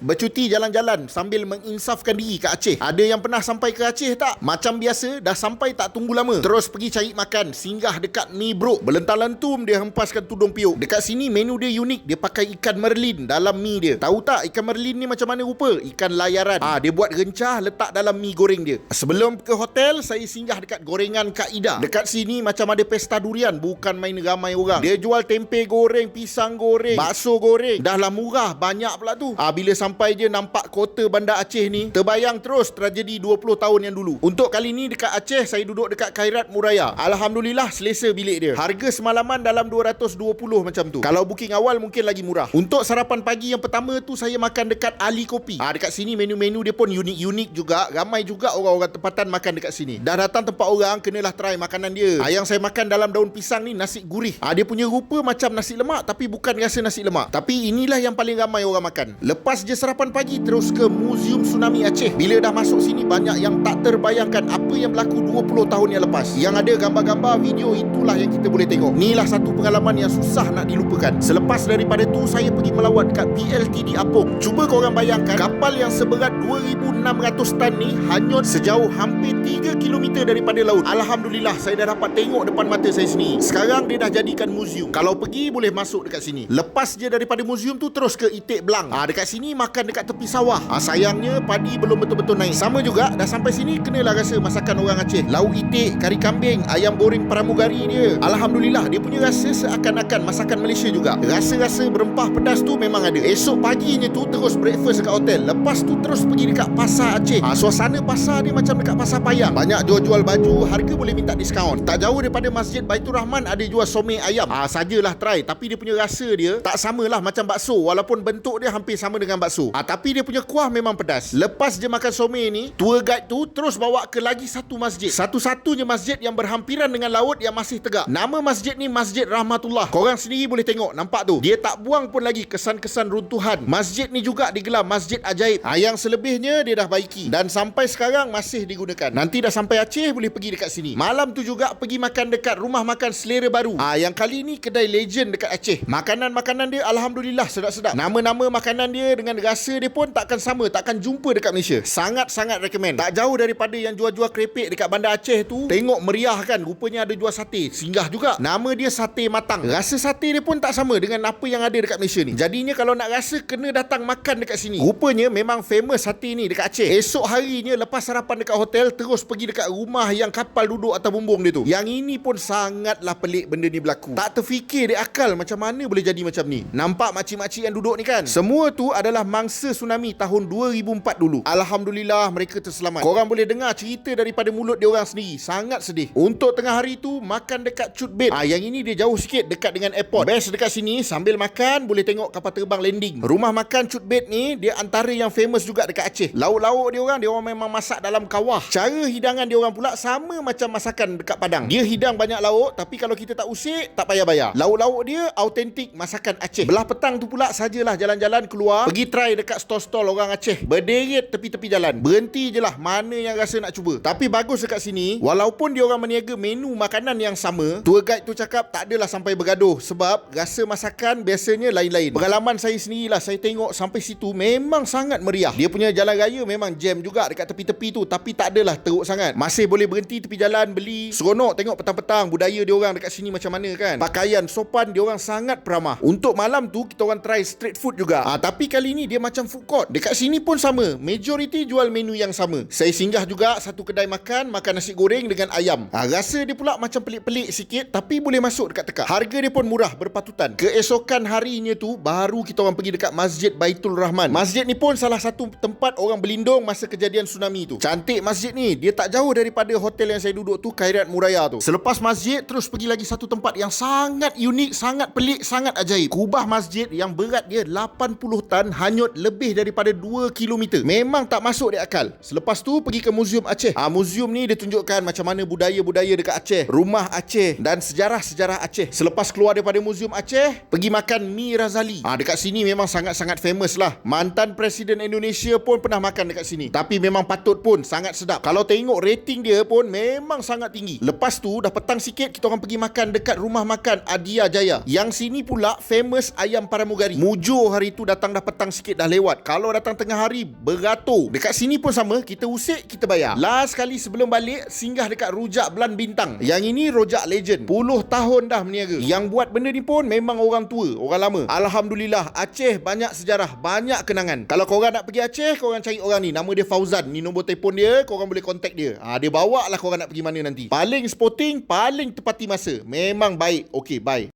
bercuti jalan-jalan sambil menginsafkan diri ke Aceh. Ada yang pernah sampai ke Aceh tak? Macam biasa, dah sampai tak tunggu lama, terus pergi cari makan, singgah dekat Mi Bro. Belentar-lentum dia hempaskan tudung piuk. Dekat sini menu dia unik, dia pakai ikan merlin dalam mi dia. Tahu tak ikan merlin ni macam mana rupa? Ikan layaran. Dia buat rencah letak dalam mi goreng dia. Sebelum ke hotel, saya singgah dekat Gorengan Kak Ida. Dekat sini macam ada pesta durian, bukan main ramai orang. Dia jual tempe goreng, pisang goreng, bakso goreng. Dah lah murah, banyak pula tu. Bila sampai je nampak kota Bandar Aceh ni, terbayang terus tragedi 20 tahun yang dulu. Untuk kali ni dekat Aceh, saya duduk dekat Khairat Muraya. Alhamdulillah selesa bilik dia. Harga semalaman dalam 220 macam tu. Kalau booking awal mungkin lagi murah. Untuk sarapan pagi yang pertama tu, saya makan dekat Ali Kopi. Dekat sini menu-menu dia pun unik-unik juga. Ramai juga orang-orang tempatan makan dekat sini. Dah datang tempat orang, kenalah try makanan dia. Yang saya makan dalam daun pisang ni nasi gurih. Dia punya rupa macam nasi lemak, tapi bukan rasa nasi lemak. Tapi inilah yang paling ramai orang makan. Lepas je sarapan pagi, terus ke Museum Tsunami Aceh. Bila dah masuk sini, banyak yang tak terbayangkan apa yang berlaku 20 tahun yang lepas. Yang ada gambar-gambar, video, itulah yang kita boleh tengok. Inilah satu pengalaman yang susah nak dilupakan. Selepas daripada tu, saya pergi melawat kat PLTD Apung. Cuba korang bayangkan, kapal yang seberat 2,600 tan ni hanyut sejauh hampir 3 km daripada laut. Alhamdulillah, saya dah dapat tengok depan mata saya sendiri. Sekarang dia dah jadikan museum. Kalau pergi, boleh masuk dekat sini. Lepas je daripada museum tu, terus ke Itik Belang. Dekat sini makan dekat tepi sawah. Sayangnya padi belum betul-betul naik. Sama juga, dah sampai sini kenalah rasa masakan orang Aceh. Lauk itik, kari kambing, ayam goreng pramugari dia. Alhamdulillah, dia punya rasa seakan-akan masakan Malaysia juga. Rasa-rasa berempah pedas tu memang ada. Esok paginya tu terus breakfast dekat hotel. Lepas tu terus pergi dekat pasar Aceh. Suasana pasar dia macam dekat pasar Payang. Banyak jual-jual baju, harga boleh minta diskaun. Tak jauh daripada Masjid Baitur Rahman ada jual somai ayam. Sajalah try, tapi dia punya rasa dia tak samalah macam bakso, walaupun bentuk dia hampir sama dengan bakso. Tapi dia punya kuah memang pedas. Lepas je makan somai ni, tour guide tu terus bawa ke lagi satu masjid. Satu-satunya masjid yang berhampiran dengan laut yang masih tegak. Nama masjid ni Masjid Rahmatullah. Korang sendiri boleh tengok, nampak tu. Dia tak buang pun lagi kesan-kesan runtuhan. Masjid ni juga digelar Masjid Ajaib. Yang selebihnya dia dah baiki dan sampai sekarang masih digunakan. Nanti dah sampai Aceh, boleh pergi dekat sini. Malam tu juga pergi makan dekat rumah makan Selera Baru. Yang kali ni kedai legend dekat Aceh. Makanan-makanan dia alhamdulillah sedap-sedap. Nama-nama makanan dia dengan rasa dia pun takkan sama, takkan jumpa dekat Malaysia. Sangat-sangat recommend. Tak jauh daripada yang jual-jual kerepek dekat Bandar Aceh tu. Tengok meriah kan, rupanya ada jual sate. Singgah juga. Nama dia Sate Matang. Rasa sate dia pun tak sama dengan apa yang ada dekat Malaysia ni. Jadinya kalau nak rasa, kena datang makan dekat sini. Rupanya memang famous sate ni dekat Aceh. Esok harinya lepas sarapan dekat hotel, terus pergi dekat rumah yang kapal duduk atas bumbung dia tu. Yang ini pun sangatlah pelik benda ni berlaku. Tak terfikir di akal macam mana boleh jadi macam ni. Nampak makcik-makcik yang duduk ni kan? Semua tu adalah mangsa tsunami tahun 2004 dulu. Alhamdulillah mereka terselamat. Korang boleh dengar cerita daripada mulut dia orang sendiri. Sangat sedih. Untuk tengah hari tu makan dekat Cut Bed. Yang ini dia jauh sikit, dekat dengan airport. Best dekat sini, sambil makan boleh tengok kapal terbang landing. Rumah makan Cut Bed ni dia antara yang famous juga dekat Aceh. Lauk-lauk dia orang memang masak dalam kawah. Cara hidangan dia orang pula sama macam masakan dekat Padang. Dia hidang banyak lauk, tapi kalau kita tak usik, tak payah bayar. Lauk-lauk dia autentik masakan Aceh. Belah petang tu pula sajalah jalan-jalan keluar, pergi try dekat stall-stall orang Aceh. Berderet tepi-tepi jalan. Berhenti je lah mana yang rasa nak cuba. Tapi bagus dekat sini, walaupun dia orang meniaga menu makanan yang sama, tour guide tu cakap tak adalah sampai bergaduh, sebab rasa masakan biasanya lain-lain. Pengalaman saya sendirilah, saya tengok sampai situ memang sangat meriah. Dia punya jalan raya memang jam juga dekat tepi-tepi tu, tapi tak adalah teruk sangat. Masih boleh berhenti tepi jalan beli. Seronok tengok petang-petang budaya dia orang dekat sini macam mana kan. Pakaian sopan, dia orang sangat peramah. Untuk malam tu kita orang try street food juga. Tapi kali ni dia macam food court. Dekat sini pun sama, majoriti jual menu yang sama. Saya singgah juga satu kedai makan nasi goreng dengan ayam. Rasa dia pula macam pelik-pelik sikit, tapi boleh masuk dekat tekak. Harga dia pun murah berpatutan. Keesokan harinya tu baru kita orang pergi dekat Masjid Baitul Rahman. Masjid ni pun salah satu tempat orang berlindung masa kejadian tsunami tu. Cantik masjid ni. Dia tak jauh daripada hotel yang saya duduk tu, Khairat Muraya tu. Selepas masjid, terus pergi lagi satu tempat yang sangat unik, sangat pelik, sangat ajaib. Kubah masjid yang berat dia 80 tan hanyut lebih daripada 2 km. Memang tak masuk di akal. Selepas tu pergi ke Museum Aceh. Museum ni dia tunjukkan macam mana budaya-budaya dekat Aceh. Rumah Aceh dan sejarah-sejarah Aceh. Selepas keluar daripada Muzium Aceh, pergi makan Mi Razali. Dekat sini memang sangat-sangat famous lah. Mantan Presiden Indonesia pun pernah makan dekat sini. Tapi memang patut pun, sangat sedap. Kalau tengok rating dia pun memang sangat tinggi. Lepas tu dah petang sikit, kita orang pergi makan dekat rumah makan Adia Jaya. Yang sini pula famous ayam pramugari. Mujur hari tu datang dah petang sikit dah lewat. Kalau datang tengah hari beratur. Dekat sini pun sama, kita usik, kita bayar. Last kali sebelum balik, singgah dekat Rujak Belan Bintang. Yang ini Rojak Legend. Puluh tahun dah berniaga. Yang buat benda ni pun memang orang tua, orang lama. Alhamdulillah, Aceh banyak sejarah, banyak kenangan. Kalau korang nak pergi Aceh, korang cari orang ni. Nama dia Fauzan. Ni nombor telefon dia, korang boleh contact dia. Dia bawa lah korang nak pergi mana nanti. Paling sporting, paling tepati masa. Memang baik. Okay, bye.